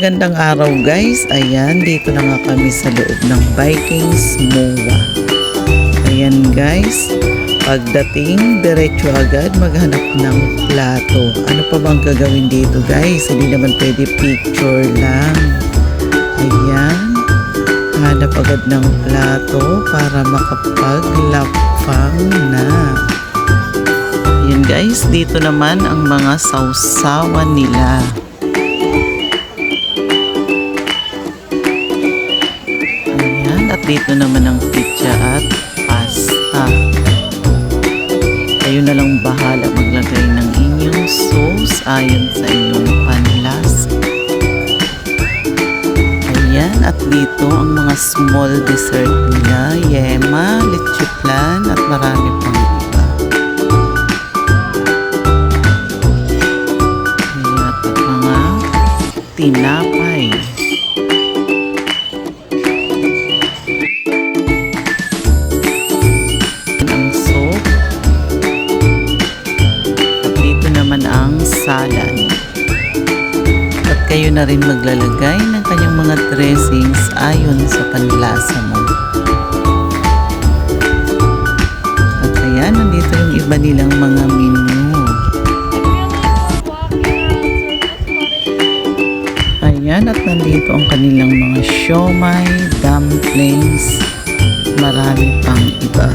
magandang araw guys. Ayan, dito na nga kami sa loob ng Vikings MOA. Ayan guys, pagdating, diretso agad maghanap ng plato. Ano pa bang gagawin dito guys? Hindi naman pwede picture lang. Ayan, hanap agad ng plato para makapaglapang na. Ayan guys, dito naman ang mga sausawan nila. At dito naman ang pizza at pasta. Kayo na lang bahala maglagay ng inyong sauce ayon sa inyong panlasa. Ayan, at dito ang mga small dessert nila, yema, leche flan at marami pang iba. Ayan, at mga tinapay. Ang salad. At kayo na rin maglalagay ng kanyang mga dressings ayon sa panlasa mo. At ayan, nandito yung iba nilang mga menu. Ayan, at nandito ang kanilang mga siomai, dumplings, marami pang iba.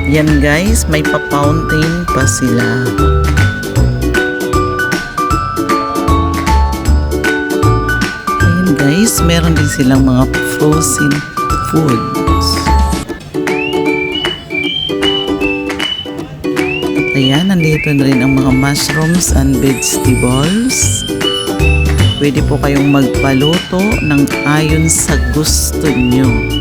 Yan guys, may pa-fountain pa sila. Ayan guys, meron din silang mga frozen foods. At ayan, nandito na rin ang mga mushrooms and vegetables. Pwede po kayong magpaluto ng ayon sa gusto nyo.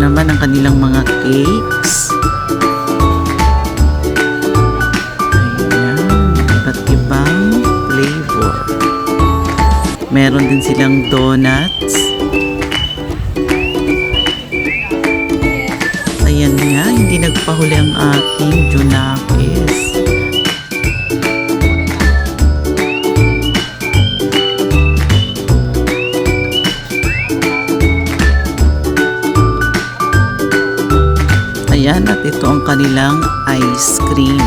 Naman ang kanilang mga cakes. Ayan, iba't ibang flavor. Meron din silang donuts. Ayan nga, hindi nagpahuli ang aking junakis. Ayan, at ito ang kanilang ice cream.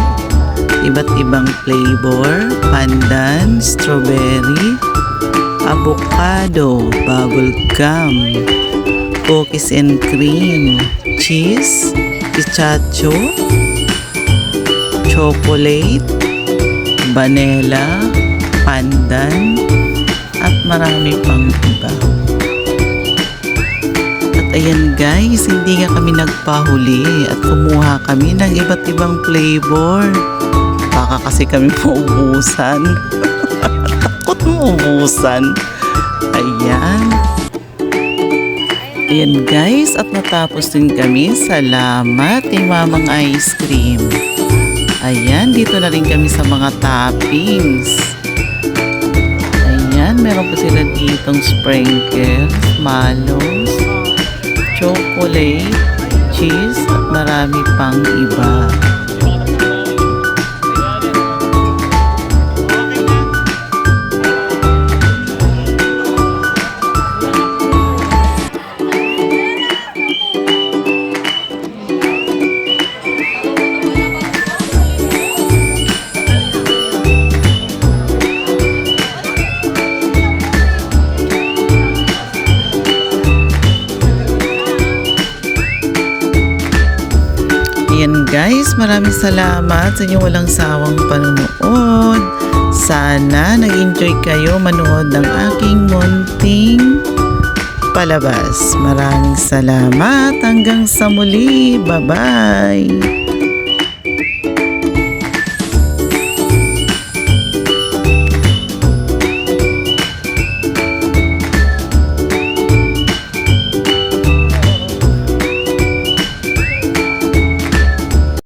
Iba't ibang flavor, pandan, strawberry, avocado, bubble gum, cookies and cream, cheese, pistacho, chocolate, vanilla, pandan, at marami pang iba. Ayan guys, hindi nga kami nagpahuli at kumuha kami ng iba't ibang flavor. Baka kasi kami maubusan. Takot maubusan. Ayan. Ayan guys, at natapos din kami. Salamat kay Mamang Ice Cream. Ayan, dito na rin kami sa mga toppings. Ayan, meron pa sila ditong sprinkles, mallows, chocolate, cheese, at marami pang iba. Ayan guys, maraming salamat sa inyong walang sawang panonood. Sana nag-enjoy kayo manood ng aking munting palabas. Maraming salamat. Hanggang sa muli. Bye-bye.